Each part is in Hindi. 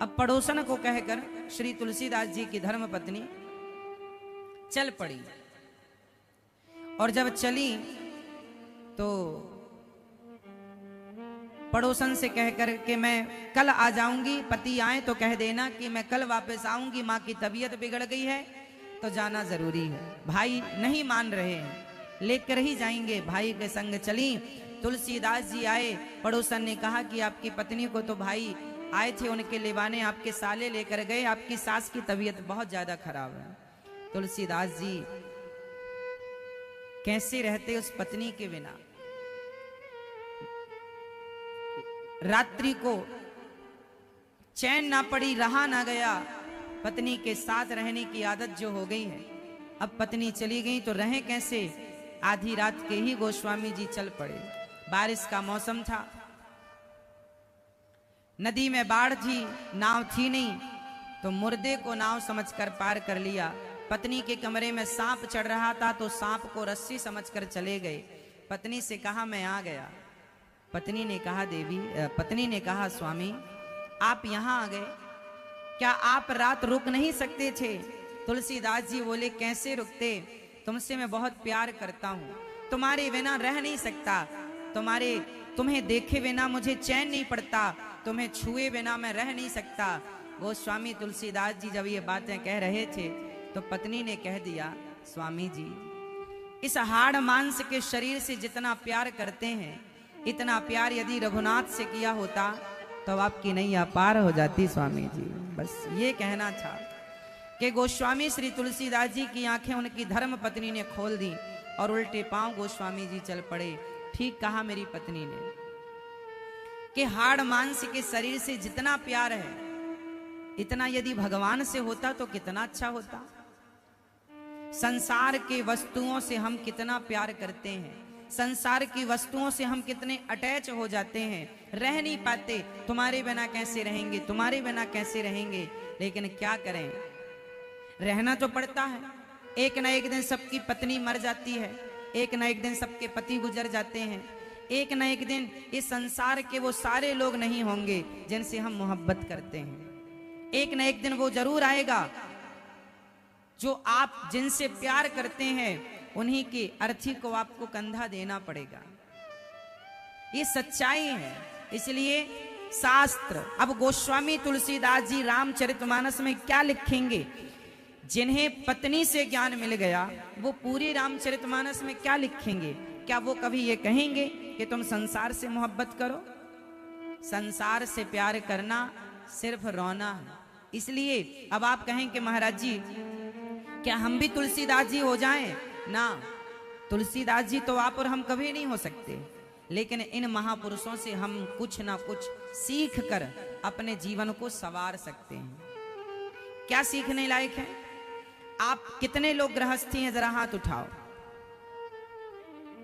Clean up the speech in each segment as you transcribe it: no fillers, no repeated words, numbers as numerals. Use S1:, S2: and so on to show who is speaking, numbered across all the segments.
S1: अब पड़ोसन को कहकर श्री तुलसीदास जी की धर्म पत्नी चल पड़ी। और जब चली तो पड़ोसन से कहकर कि मैं कल आ जाऊंगी, पति आए तो कह देना कि मैं कल वापस आऊंगी, माँ की तबीयत बिगड़ गई है तो जाना जरूरी है। भाई नहीं मान रहे हैं, लेकर ही जाएंगे। भाई के संग चली। तुलसीदास जी आए, पड़ोसन ने कहा कि आपकी पत्नी को तो भाई आए थे उनके लिवाने, आपके साले लेकर गए, आपकी सास की तबीयत बहुत ज्यादा खराब है। तुलसीदास जी कैसे रहते उस पत्नी के बिना। रात्रि को चैन ना पड़ी, रहा ना गया। पत्नी के साथ रहने की आदत जो हो गई है, अब पत्नी चली गई तो रहे कैसे। आधी रात के ही गोस्वामी जी चल पड़े। बारिश का मौसम था, नदी में बाढ़ थी, नाव थी नहीं, तो मुर्दे को नाव समझकर पार कर लिया। पत्नी के कमरे में सांप चढ़ रहा था तो सांप को रस्सी समझकर चले गए। पत्नी से कहा मैं आ गया। पत्नी ने कहा स्वामी आप यहां आ गए, क्या आप रात रुक नहीं सकते थे। तुलसीदास जी बोले कैसे रुकते, तुमसे मैं बहुत प्यार करता हूं, तुम्हारे बिना रह नहीं सकता, तुम्हें देखे बिना मुझे चैन नहीं पड़ता, तुम्हें छुए बिना मैं रह नहीं सकता। गोस्वामी तुलसीदास जी जब ये बातें कह रहे थे तो पत्नी ने कह दिया स्वामी जी इस हाड़ मांस के शरीर से जितना प्यार करते हैं, इतना प्यार यदि रघुनाथ से किया होता तो आपकी नैया पार हो जाती स्वामी जी। बस ये कहना था कि गोस्वामी श्री तुलसीदास जी की आंखें उनकी धर्म पत्नी ने खोल दी और उल्टे पांव गोस्वामी जी चल पड़े। ठीक कहा मेरी पत्नी ने कि हाड़ मांस के शरीर से जितना प्यार है, इतना यदि भगवान से होता तो कितना अच्छा होता। संसार के वस्तुओं से हम कितना प्यार करते हैं, संसार की वस्तुओं से हम कितने अटैच हो जाते हैं, रह नहीं पाते। तुम्हारे बिना कैसे रहेंगे, तुम्हारे बिना कैसे रहेंगे। लेकिन क्या करें, रहना तो पड़ता है। एक ना एक दिन सबकी पत्नी मर जाती है, एक ना एक दिन सबके पति गुजर जाते हैं, एक ना एक दिन इस संसार के वो सारे लोग नहीं होंगे जिनसे हम मोहब्बत करते हैं। एक ना एक दिन वो जरूर आएगा जो आप जिनसे प्यार करते हैं उन्हीं की अर्थी को आपको कंधा देना पड़ेगा। ये सच्चाई है। इसलिए शास्त्र, अब गोस्वामी तुलसीदास जी रामचरितमानस में क्या लिखेंगे, जिन्हें पत्नी से ज्ञान मिल गया वो पूरे रामचरितमानस में क्या लिखेंगे। क्या वो कभी ये कहेंगे कि तुम संसार से मोहब्बत करो। संसार से प्यार करना सिर्फ रोना है। इसलिए अब आप कहें कि महाराज जी क्या हम भी तुलसीदास जी हो जाएं ना। तुलसीदास जी तो आप और हम कभी नहीं हो सकते, लेकिन इन महापुरुषों से हम कुछ ना कुछ सीख कर अपने जीवन को संवार सकते हैं। क्या सीखने लायक है। आप कितने लोग गृहस्थी हैं, जरा हाथ उठाओ।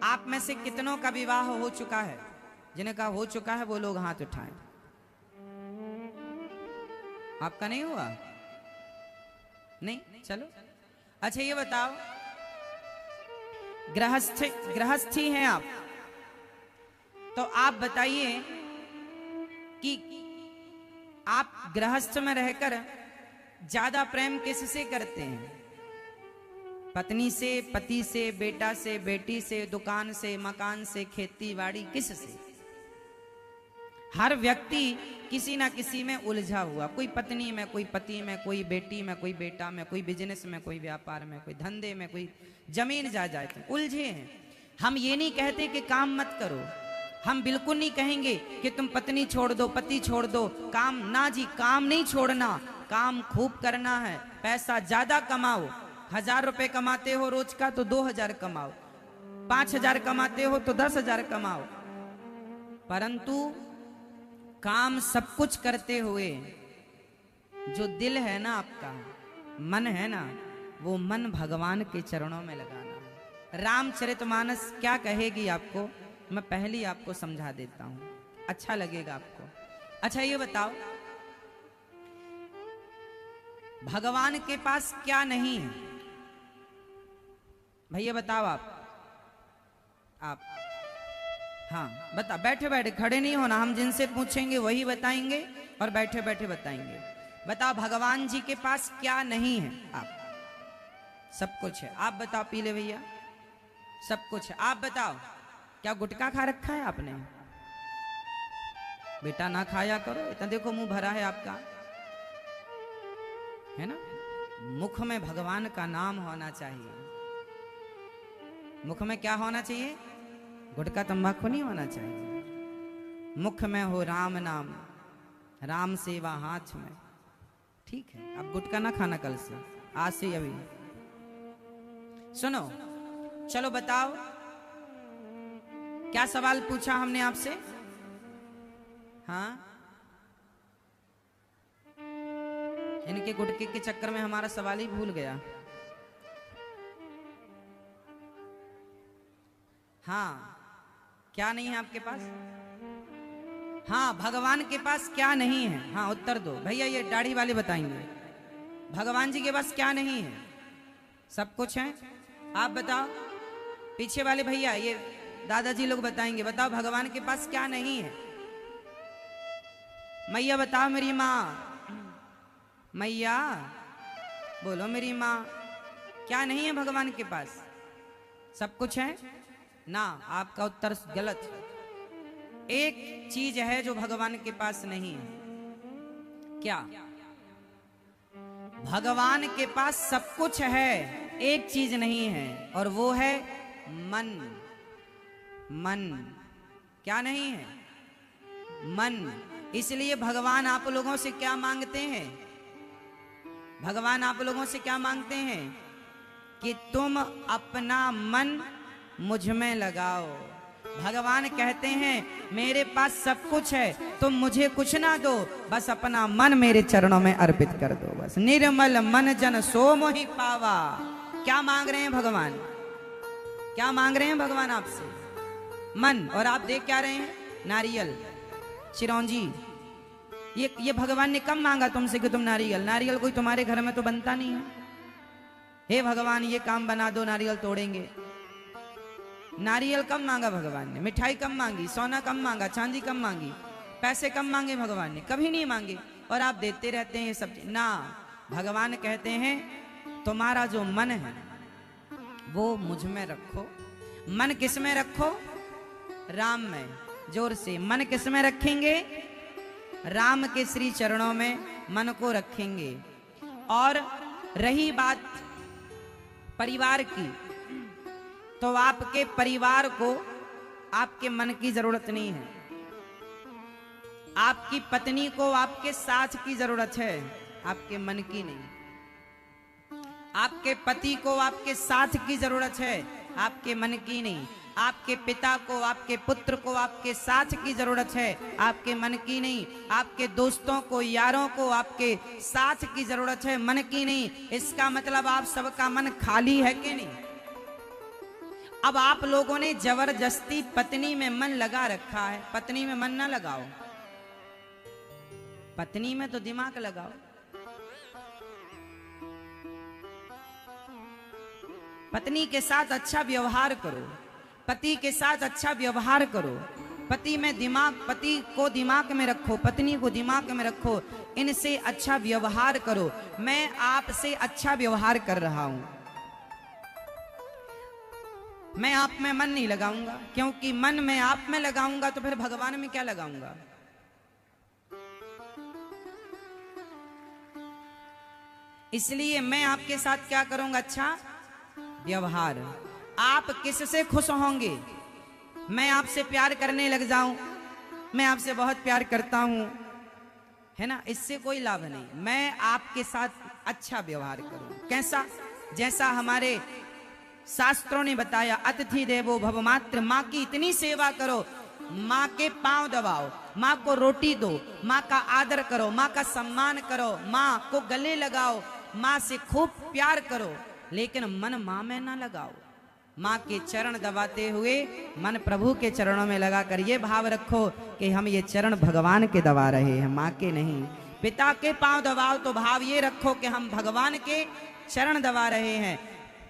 S1: आप में से कितनों का विवाह हो चुका है, जिनका हो चुका है वो लोग हाथ उठाएं। आपका नहीं हुआ? नहीं, चलो अच्छा ये बताओ, गृहस्थी हैं आप, तो आप बताइए कि आप गृहस्थ में रहकर ज्यादा प्रेम किससे करते हैं। पत्नी से, पति से, बेटा से, बेटी से, दुकान से, मकान से, खेती बाड़ी, किससे। हर व्यक्ति किसी ना किसी में उलझा हुआ, कोई पत्नी में, कोई पति में, कोई बेटी में, कोई बेटा में, कोई बिजनेस में, कोई व्यापार में, कोई धंधे में, कोई जमीन जायदाद में उलझे हैं। हम ये नहीं कहते कि काम मत करो, हम बिल्कुल नहीं कहेंगे कि तुम पत्नी छोड़ दो, पति छोड़ दो, काम ना जी, काम नहीं छोड़ना, काम खूब करना है। पैसा ज्यादा कमाओ, 1000 रुपए कमाते हो रोज का तो 2000 कमाओ, 5000 कमाते हो तो 10,000 कमाओ, परंतु काम सब कुछ करते हुए जो दिल है ना आपका, मन है ना, वो मन भगवान के चरणों में लगाना। रामचरितमानस क्या कहेगी आपको, मैं पहले आपको समझा देता हूं, अच्छा लगेगा आपको। अच्छा ये बताओ, भगवान के पास क्या नहीं है भैया, बताओ आप हाँ बता, बैठे बैठे, खड़े नहीं होना, हम जिनसे पूछेंगे वही बताएंगे और बैठे बैठे बताएंगे। बताओ भगवान जी के पास क्या नहीं है? आप सब कुछ है। आप बताओ पीले भैया, सब कुछ है। आप बताओ क्या गुटखा खा रखा है आपने? बेटा ना खाया करो, इतना देखो मुंह भरा है आपका, है ना। मुख में भगवान का नाम होना चाहिए। मुख में क्या होना चाहिए? गुटखा तंबाकू नहीं होना चाहिए। मुख में हो राम नाम, राम सेवा हाथ में। ठीक है, अब गुटखा ना खाना कल से, आज से अभी। सुनो, चलो बताओ क्या सवाल पूछा हमने आपसे? हाँ, इनके गुटके के चक्कर में हमारा सवाल ही भूल गया। हाँ, क्या नहीं है आपके पास? हाँ, भगवान के पास क्या नहीं है? हाँ उत्तर दो भैया, ये दाढ़ी वाले बताएंगे। भगवान जी के पास क्या नहीं है? सब कुछ है। आप बताओ, पीछे वाले भैया, ये दादाजी लोग बताएंगे। बताओ भगवान के पास क्या नहीं है? मैया बताओ, मेरी माँ, मैया बोलो मेरी माँ, क्या नहीं है भगवान के पास? सब कुछ है ना। आपका उत्तर गलत है। एक चीज है जो भगवान के पास नहीं है। क्या? भगवान के पास सब कुछ है, एक चीज नहीं है, और वो है मन। मन क्या नहीं है? मन। इसलिए भगवान आप लोगों से क्या मांगते हैं? भगवान आप लोगों से क्या मांगते हैं? कि तुम अपना मन मुझ में लगाओ। भगवान कहते हैं मेरे पास सब कुछ है, तुम मुझे कुछ ना दो, बस अपना मन मेरे चरणों में अर्पित कर दो। बस निर्मल मन जन सो मोहि पावा। क्या मांग रहे हैं भगवान? क्या मांग रहे हैं भगवान आपसे? मन। और आप देख क्या रहे हैं? नारियल, चिरौंजी। ये भगवान ने कब मांगा तुमसे कि तुम नारियल? नारियल कोई तुम्हारे घर में तो बनता नहीं है। हे भगवान ये काम बना दो, नारियल तोड़ेंगे। नारियल कब मांगा भगवान ने? मिठाई कब मांगी? सोना कब मांगा? चांदी कब मांगी? पैसे कब मांगे भगवान ने? कभी नहीं मांगे। और आप देते रहते हैं ये सब ना। भगवान कहते हैं तुम्हारा जो मन है वो मुझ में रखो। मन किस में रखो? राम में। जोर से, मन किस में रखेंगे? राम के श्री चरणों में मन को रखेंगे। और रही बात परिवार की, तो आपके परिवार को आपके मन की जरूरत नहीं है। आपकी पत्नी को आपके साथ की जरूरत है, आपके मन की नहीं। आपके पति को आपके साथ की जरूरत है, आपके मन की नहीं। आपके पिता को, आपके पुत्र को आपके साथ की जरूरत है, आपके मन की नहीं। आपके दोस्तों को, यारों को आपके साथ की जरूरत है, मन की नहीं। इसका मतलब आप सबका मन खाली है कि नहीं? अब आप लोगों ने जबरदस्ती पत्नी में मन लगा रखा है। पत्नी में मन ना लगाओ, पत्नी में तो दिमाग लगाओ। पत्नी के साथ अच्छा व्यवहार करो, पति के साथ अच्छा व्यवहार करो। पति में दिमाग, पति को दिमाग में रखो, पत्नी को दिमाग में रखो। इनसे अच्छा व्यवहार करो। मैं आपसे अच्छा व्यवहार कर रहा हूं, मैं आप में मन नहीं लगाऊंगा, क्योंकि मन में आप में लगाऊंगा तो फिर भगवान में क्या लगाऊंगा? इसलिए मैं आपके साथ क्या करूंगा? अच्छा व्यवहार। आप किससे खुश होंगे? मैं आपसे प्यार करने लग जाऊं, मैं आपसे बहुत प्यार करता हूं, है ना, इससे कोई लाभ नहीं। मैं आपके साथ अच्छा व्यवहार करूं। कैसा? जैसा हमारे शास्त्रों ने बताया, अतिथि देवो भव। मात्र माँ की इतनी सेवा करो, माँ के पांव दबाओ, माँ को रोटी दो, माँ का आदर करो, माँ का सम्मान करो, माँ को गले लगाओ, माँ से खूब प्यार करो, लेकिन मन माँ में ना लगाओ। माँ के चरण दबाते हुए मन प्रभु के चरणों में लगा कर ये भाव रखो कि हम ये चरण भगवान के दबा रहे हैं, माँ के नहीं। पिता के पांव दबाओ तो भाव ये रखो कि हम भगवान के चरण दबा रहे हैं।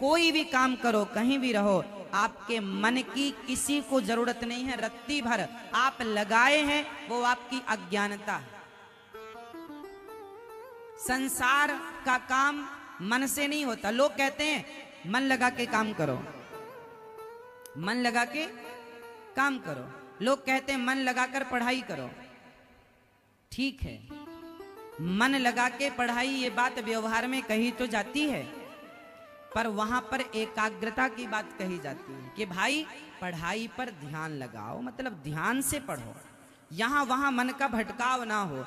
S1: कोई भी काम करो, कहीं भी रहो, आपके मन की किसी को जरूरत नहीं है। रत्ती भर आप लगाए हैं वो आपकी अज्ञानता है। संसार का काम मन से नहीं होता। लोग कहते हैं मन लगा के काम करो, मन लगा के काम करो। लोग कहते हैं मन लगाकर पढ़ाई करो। ठीक है, मन लगा के पढ़ाई, ये बात व्यवहार में कही तो जाती है, पर वहां पर एकाग्रता की बात कही जाती है कि भाई पढ़ाई पर ध्यान लगाओ, मतलब ध्यान से पढ़ो, यहां वहां मन का भटकाव ना हो।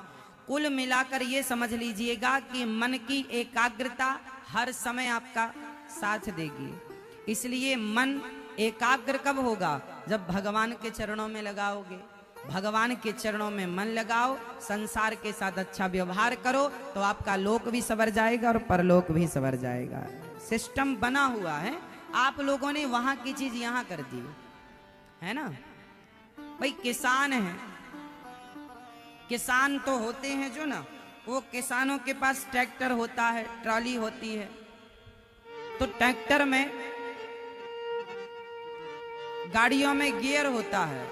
S1: कुल मिलाकर ये समझ लीजिएगा कि मन की एकाग्रता हर समय आपका साथ देगी। इसलिए मन एकाग्र कब होगा? जब भगवान के चरणों में लगाओगे। भगवान के चरणों में मन लगाओ, संसार के साथ अच्छा व्यवहार करो, तो आपका लोक भी सवर जाएगा और परलोक भी सवर जाएगा। सिस्टम बना हुआ है, आप लोगों ने वहां की चीज यहां कर दी है ना। भाई किसान है, किसान तो होते हैं जो ना, वो किसानों के पास ट्रैक्टर होता है, ट्रॉली होती है, तो ट्रैक्टर में गाड़ियों में गियर होता है।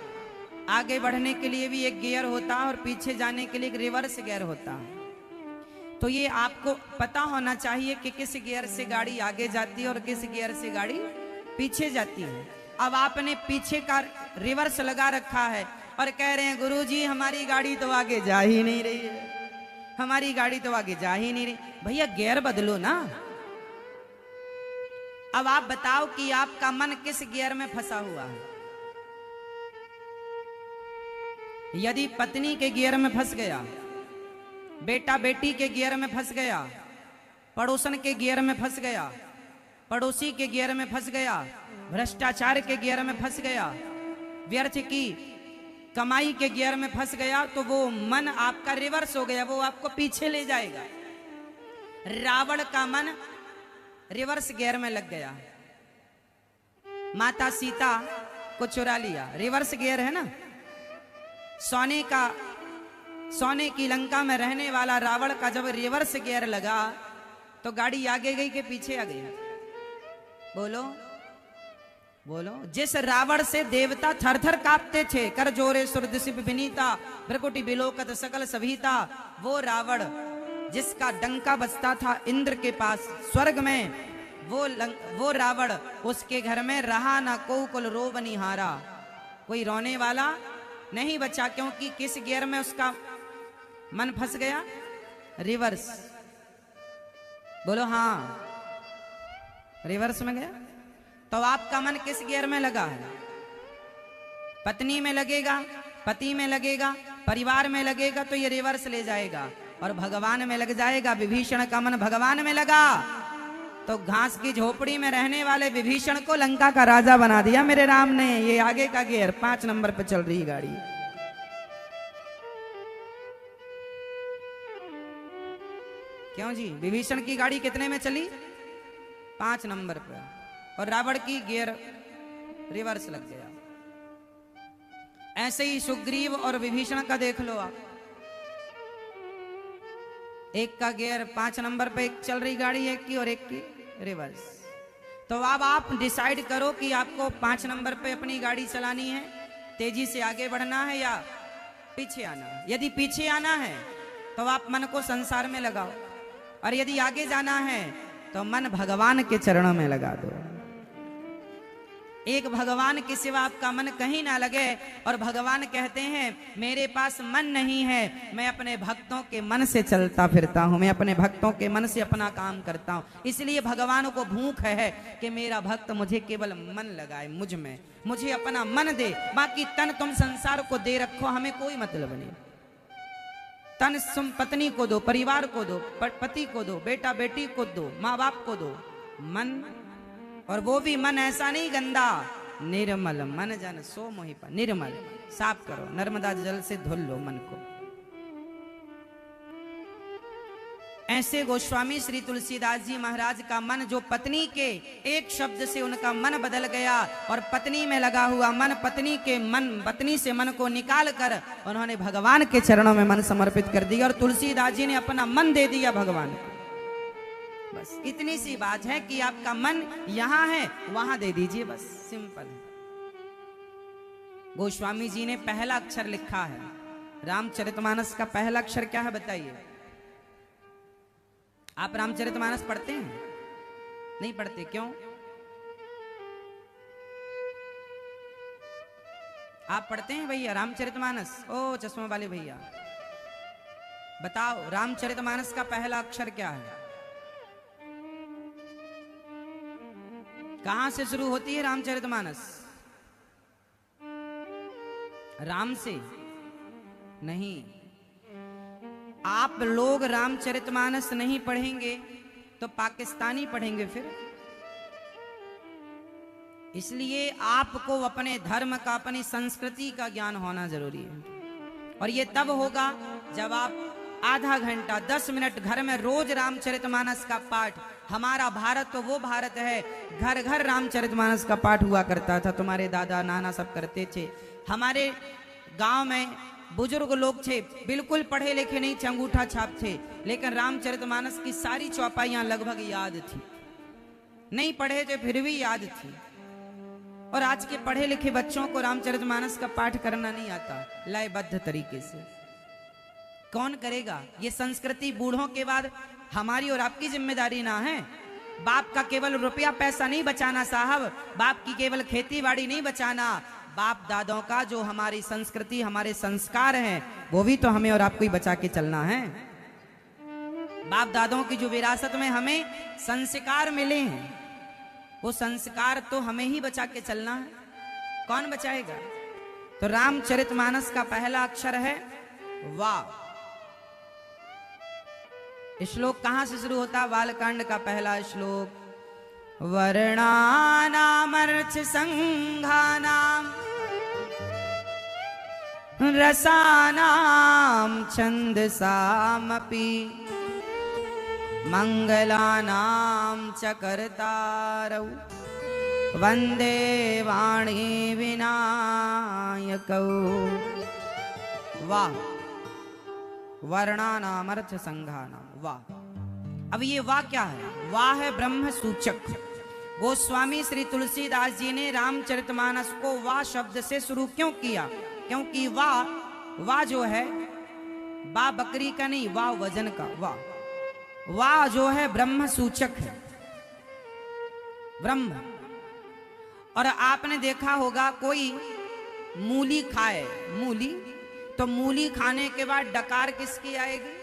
S1: आगे बढ़ने के लिए भी एक गियर होता है और पीछे जाने के लिए एक रिवर्स गियर होता है। तो ये आपको पता होना चाहिए कि किस गियर से गाड़ी आगे जाती है और किस गियर से गाड़ी पीछे जाती है। अब आपने पीछे का रिवर्स लगा रखा है और कह रहे हैं गुरुजी हमारी गाड़ी तो आगे जा ही नहीं रही है, हमारी गाड़ी तो आगे जा ही नहीं रही। भैया गियर बदलो ना। अब आप बताओ कि आपका मन किस गियर में फंसा हुआ है। यदि पत्नी के गियर में फंस गया, बेटा बेटी के गियर में फंस गया, पड़ोसन के गियर में फंस गया, पड़ोसी के गियर में फंस गया, भ्रष्टाचार के गियर में फंस गया, व्यर्थ की कमाई के गियर में फंस गया, तो वो मन आपका रिवर्स हो गया, वो आपको पीछे ले जाएगा। रावण का मन रिवर्स गियर में लग गया, माता सीता को चुरा लिया, रिवर्स गियर है ना। सोने की लंका में रहने वाला रावण का जब रिवर्स गियर लगा तो गाड़ी आगे गई कि पीछे आ गई? बोलो बोलो। जिस रावण से देवता थर थर कांपते थे, कर जोरे सुरदिशिप विनीता भ्रकुटी बिलोकत सकल सभीता, वो रावण जिसका डंका बजता था इंद्र के पास स्वर्ग में, वो रावण उसके घर में रहा ना को कुल रोब निहारा, कोई रोने वाला नहीं बचा। क्योंकि किस गियर में उसका मन फंस गया? रिवर्स। बोलो हाँ, रिवर्स में गया। तो आपका मन किस गियर में लगा है? पत्नी में लगेगा, पति में लगेगा, परिवार में लगेगा तो ये रिवर्स ले जाएगा, और भगवान में लग जाएगा। विभीषण का मन भगवान में लगा तो घास की झोपड़ी में रहने वाले विभीषण को लंका का राजा बना दिया मेरे राम ने। ये आगे का गियर 5 नंबर पे चल रही गाड़ी। क्यों जी? विभीषण की गाड़ी कितने में चली? 5 नंबर पे, और रावण की गियर रिवर्स लग गया। ऐसे ही सुग्रीव और विभीषण का देख लो आप, एक का गियर 5 नंबर पे एक चल रही गाड़ी, एक की और एक की रिवर्स। तो अब आप डिसाइड करो कि आपको 5 नंबर पे अपनी गाड़ी चलानी है, तेजी से आगे बढ़ना है या पीछे आना है। यदि पीछे आना है तो आप मन को संसार में लगाओ, और यदि आगे जाना है तो मन भगवान के चरणों में लगा दो। एक भगवान के सिवा आपका मन कहीं ना लगे, और भगवान कहते हैं मेरे पास मन नहीं है, मैं अपने भक्तों के मन से चलता फिरता हूं, मैं अपने भक्तों के मन से अपना काम करता हूं। इसलिए भगवान को भूख है कि मेरा भक्त मुझे केवल मन लगाए, मुझ में, मुझे अपना मन दे। बाकी तन तुम संसार को दे रखो, हमें कोई मतलब नहीं। तन तुम पत्नी को दो, परिवार को दो, पति को दो, बेटा बेटी को दो, माँ बाप को दो। मन, और वो भी मन ऐसा नहीं गंदा, निर्मल मन जन सो मोहि पाए। निर्मल साफ करो, नर्मदा जल से धुल लो मन को। ऐसे गोस्वामी श्री तुलसीदास जी महाराज का मन, जो पत्नी के एक शब्द से उनका मन बदल गया, और पत्नी में लगा हुआ मन, पत्नी से मन को निकाल कर उन्होंने भगवान के चरणों में मन समर्पित कर दिया, और तुलसीदास जी ने अपना मन दे दिया भगवान को। बस इतनी सी बात है कि आपका मन यहां है, वहां दे दीजिए, बस सिंपल है। गोस्वामी जी ने पहला अक्षर लिखा है रामचरितमानस का। पहला अक्षर क्या है बताइए? आप रामचरितमानस पढ़ते हैं? नहीं पढ़ते, क्यों? आप पढ़ते हैं भैया रामचरितमानस? ओ चश्मा वाले भैया, बताओ रामचरितमानस का पहला अक्षर क्या है? कहां से शुरू होती है रामचरितमानस? राम से नहीं। आप लोग रामचरितमानस नहीं पढ़ेंगे तो पाकिस्तानी पढ़ेंगे फिर। इसलिए आपको अपने धर्म का, अपनी संस्कृति का ज्ञान होना जरूरी है। और ये तब होगा जब आप आधा घंटा 10 मिनट घर में रोज रामचरितमानस का पाठ। हमारा भारत तो वो भारत है, घर घर रामचरितमानस का पाठ हुआ करता था। तुम्हारे दादा नाना सब करते थे। हमारे गांव में बुजुर्ग लोग थे, बिल्कुल पढ़े लिखे नहीं थे, अंगूठा छाप थे, लेकिन रामचरितमानस की सारी चौपाइयां लगभग याद थी। नहीं पढ़े थे फिर भी याद थी। और आज के पढ़े लिखे बच्चों को रामचरितमानस का पाठ करना नहीं आता लयबद्ध तरीके से। कौन करेगा? ये संस्कृति बूढ़ों के बाद हमारी और आपकी जिम्मेदारी ना है। बाप का केवल रुपया पैसा नहीं बचाना साहब, बाप की केवल खेती बाड़ी नहीं बचाना, बाप दादों का जो हमारी संस्कृति, हमारे संस्कार हैं, वो भी तो हमें और आपको ही बचा के चलना है। बाप दादों की जो विरासत में हमें संस्कार मिले हैं, वो संस्कार तो हमें ही बचा के चलना है। कौन बचाएगा? तो रामचरितमानस का पहला अक्षर है वाह। श्लोक कहां से शुरू होता है? बालकांड का पहला श्लोक, वर्णानामर्थ संघानाम रसानाम छंदसामपि मंगलानाम च कर्तारौ वंदे वाणी विनायकौ। वाह। वर्णानामर्थ संघानाम, वाह। अब ये वाह क्या है? वाह है ब्रह्म सूचक। गोस्वामी श्री तुलसीदास जी ने रामचरितमानस को वाह शब्द से शुरू क्यों किया? क्योंकि वाह जो है, वाह बकरी का नहीं, वाह वजन का। वाह जो है ब्रह्म सूचक है, ब्रह्म। और आपने देखा होगा कोई मूली खाए, मूली, तो मूली खाने के बाद डकार किसकी आएगी?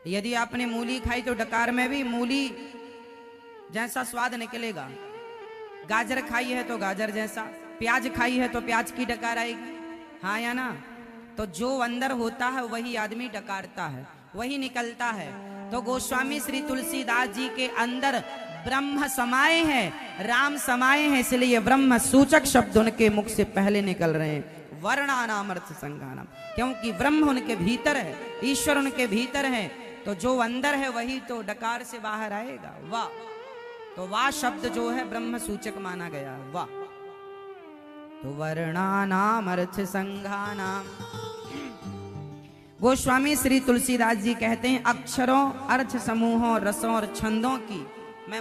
S1: यदि आपने मूली खाई तो डकार में भी मूली जैसा स्वाद निकलेगा। गाजर खाई है तो गाजर जैसा, प्याज खाई है तो प्याज की डकार आएगी, हाँ या ना? तो जो अंदर होता है वही आदमी डकारता है, वही निकलता है। तो गोस्वामी श्री तुलसीदास जी के अंदर ब्रह्म समाये हैं, राम समाये हैं, इसलिए ब्रह्म सूचक शब्द उनके मुख से पहले निकल रहे हैं। वर्णानामर्थ संघानाम, क्योंकि ब्रह्म उनके भीतर है, ईश्वर उनके भीतर है, तो जो अंदर है वही तो डकार से बाहर आएगा। वाह। तो वाह शब्द जो है ब्रह्म सूचक माना गया, वाह। तो वर्णानाम अर्थ संघानाम। गोस्वामी श्री तुलसीदास जी कहते हैं, अक्षरों, अर्थ समूहों, रसों और छंदों की मैं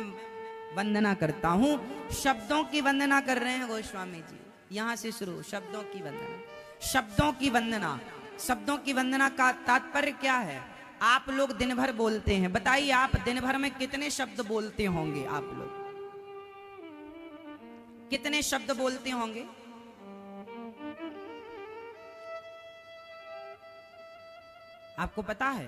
S1: वंदना करता हूं। शब्दों की वंदना कर रहे हैं गोस्वामी जी, यहां से शुरू, शब्दों की वंदना। शब्दों की वंदना, शब्दों की वंदना का तात्पर्य क्या है? आप लोग दिन भर बोलते हैं, बताइए आप दिन भर में कितने शब्द बोलते होंगे? आप लोग कितने शब्द बोलते होंगे? आपको पता है?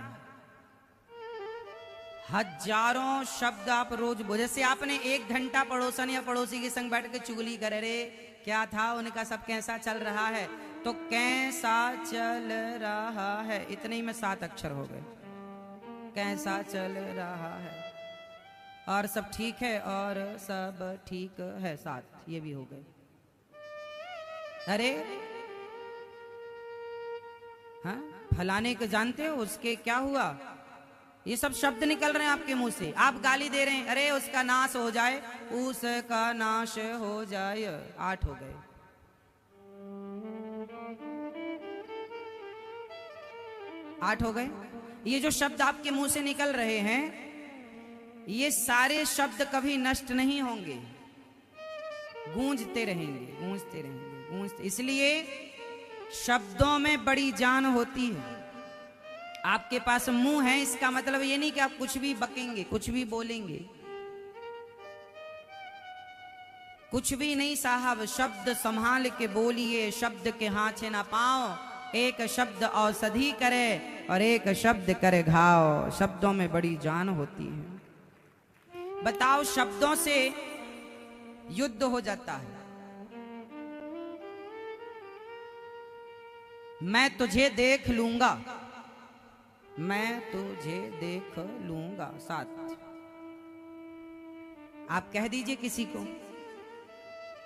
S1: हजारों शब्द आप रोज बोल। जैसे आपने 1 घंटा पड़ोसन या पड़ोसी के संग बैठ के चुगली करे, रे क्या था उनका, सब कैसा चल रहा है, तो कैसा चल रहा है, इतने ही में 7 अक्षर हो गए। कैसा चल रहा है, और सब ठीक है, और सब ठीक है, 7 ये भी हो गए। अरे हाँ, फलाने को जानते हो, उसके क्या हुआ, ये सब शब्द निकल रहे हैं आपके मुंह से। आप गाली दे रहे हैं, अरे उसका नाश हो जाए, उसका नाश हो जाए, 8 हो गए। आठ हो गए। ये जो शब्द आपके मुंह से निकल रहे हैं, ये सारे शब्द कभी नष्ट नहीं होंगे, गूंजते रहेंगे, गूंजते रहेंगे, गूंजते। इसलिए शब्दों में बड़ी जान होती है। आपके पास मुंह है, इसका मतलब ये नहीं कि आप कुछ भी बकेंगे, कुछ भी बोलेंगे, कुछ भी नहीं साहब। शब्द संभाल के बोलिए, शब्द के हाथे ना पाओ। एक शब्द औषधि करे और एक शब्द करे घाव। शब्दों में बड़ी जान होती है। बताओ, शब्दों से युद्ध हो जाता है। मैं तुझे देख लूंगा, मैं तुझे देख लूंगा। साथ आप कह दीजिए किसी को,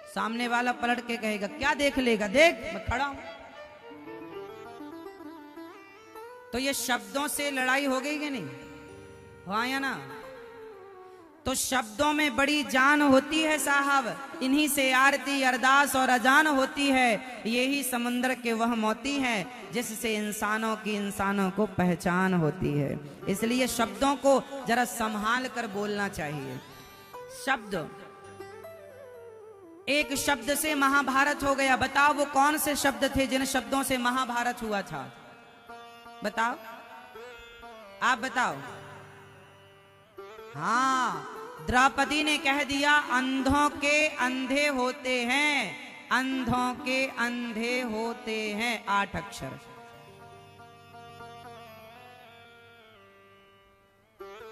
S1: सामने वाला पलट के कहेगा, क्या देख लेगा, देख मैं खड़ा हूं। तो ये शब्दों से लड़ाई हो गई कि नहीं, हुआ या ना? तो शब्दों में बड़ी जान होती है साहब। इन्हीं से आरती अरदास और अजान होती है। यही समुद्र के वह मोती हैं जिससे इंसानों की इंसानों को पहचान होती है। इसलिए शब्दों को जरा संभाल कर बोलना चाहिए। शब्द, एक शब्द से महाभारत हो गया। बताओ वो कौन से शब्द थे जिन शब्दों से महाभारत हुआ था? बताओ, आप बताओ। हाँ, द्रौपदी ने कह दिया, अंधों के अंधे होते हैं, अंधों के अंधे होते हैं। 8 अक्षर।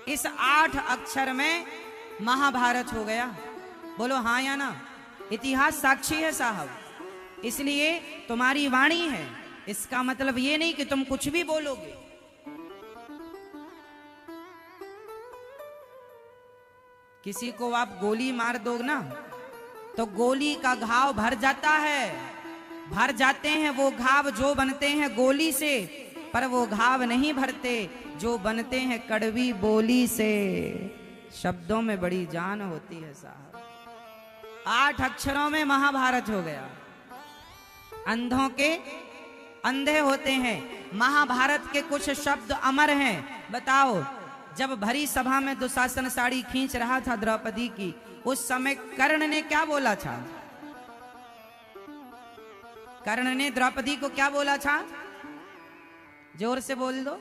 S1: इस 8 अक्षर में महाभारत हो गया। बोलो हाँ या ना? इतिहास साक्षी है साहब। इसलिए तुम्हारी वाणी है, इसका मतलब ये नहीं कि तुम कुछ भी बोलोगे। किसी को आप गोली मार दो ना, तो गोली का घाव भर जाता है, भर जाते हैं वो घाव जो बनते हैं गोली से, पर वो घाव नहीं भरते जो बनते हैं कड़वी बोली से। शब्दों में बड़ी जान होती है साहब। 8 अक्षरों में महाभारत हो गया। अंधों के अंधे होते हैं। महाभारत के कुछ शब्द अमर हैं। बताओ, जब भरी सभा में दुशासन साड़ी खींच रहा था द्रौपदी की, उस समय कर्ण ने क्या बोला था? कर्ण ने द्रौपदी को क्या बोला था? जोर से बोल दो।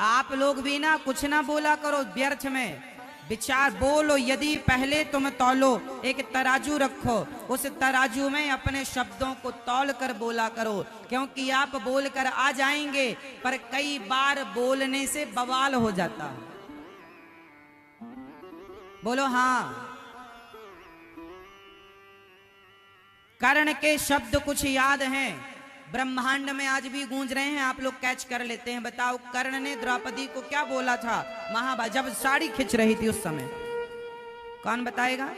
S1: आप लोग भी ना कुछ ना बोला करो व्यर्थ में। विचार बोलो। यदि पहले तुम तौलो, एक तराजू रखो, उस तराजू में अपने शब्दों को तौल कर बोला करो, क्योंकि आप बोल कर आ जाएंगे, पर कई बार बोलने से बवाल हो जाता है। बोलो हाँ। कर्ण के शब्द कुछ याद हैं, ब्रह्मांड में आज भी गूंज रहे हैं, आप लोग कैच कर लेते हैं। बताओ, कर्ण ने द्रौपदी को क्या बोला था महाभारत जब साड़ी खिंच रही थी उस समय? कौन बताएगा?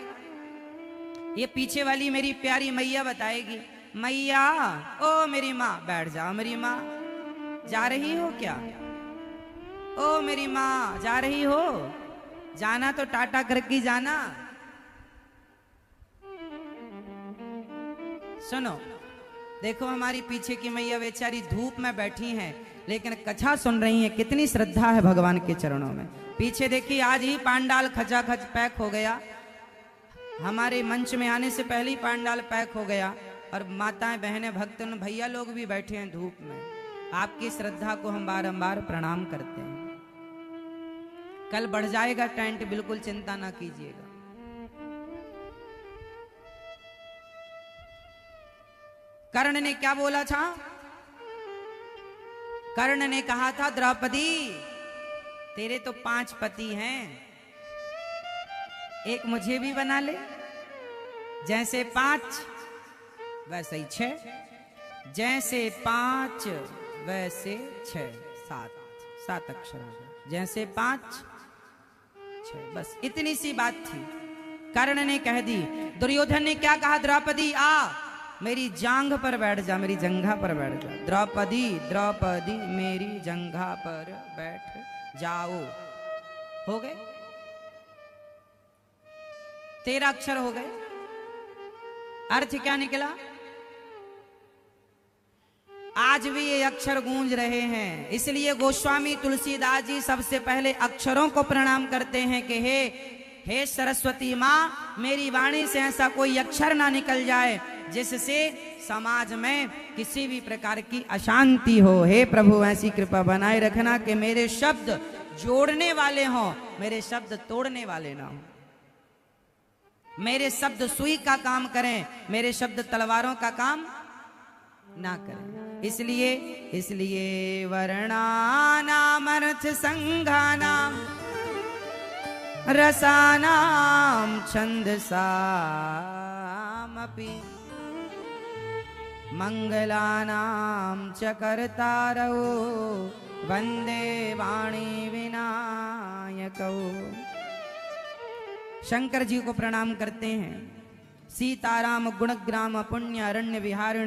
S1: ये पीछे वाली मेरी प्यारी मैया बताएगी। मैया, ओ मेरी माँ, बैठ जाओ मेरी माँ। जा रही हो क्या? ओ मेरी माँ, जा रही हो? जाना तो टाटा करके जाना। सुनो, देखो हमारी पीछे की मैया बेचारी धूप में बैठी हैं, लेकिन कथा सुन रही हैं। कितनी श्रद्धा है भगवान के चरणों में। पीछे देखिए, आज ही पांडाल खचाखच पैक हो गया। हमारे मंच में आने से पहले ही पांडाल पैक हो गया, और माताएं, बहनें, भक्त भैया लोग भी बैठे हैं धूप में। आपकी श्रद्धा को हम बारंबार प्रणाम करते हैं। कल बढ़ जाएगा टेंट, बिल्कुल चिंता ना कीजिएगा। कर्ण ने क्या बोला था? कर्ण ने कहा था, द्रौपदी तेरे तो 5 पति हैं, एक मुझे भी बना ले। जैसे 5 वैसे ही 6, जैसे 5 वैसे 6, 7 अक्षर। जैसे 5 6, बस इतनी सी बात थी। कर्ण ने कह दी। दुर्योधन ने क्या कहा? द्रौपदी आ, मेरी जांघ पर बैठ जा, मेरी जंघा पर बैठ जा। द्रौपदी, द्रौपदी मेरी जंघा पर बैठ जाओ। हो गए 13 अक्षर हो गए। अर्थ क्या निकला? आज भी ये अक्षर गूंज रहे हैं। इसलिए गोस्वामी तुलसीदास जी सबसे पहले अक्षरों को प्रणाम करते हैं कि हे सरस्वती माँ, मेरी वाणी से ऐसा कोई अक्षर ना निकल जाए जिससे समाज में किसी भी प्रकार की अशांति हो। हे प्रभु, ऐसी कृपा बनाए रखना कि मेरे शब्द जोड़ने वाले हों, मेरे शब्द तोड़ने वाले ना हों। मेरे शब्द सुई का काम करें, मेरे शब्द तलवारों का काम ना करें। इसलिए वर्णानाम अर्थ संघानाम रसानाम छंदसामपि मंगलानाम च कर्तारौ वंदे वाणी विनायकौ। शंकर जी को प्रणाम करते हैं। सीताराम गुणग्राम पुण्य अरण्य विहारिण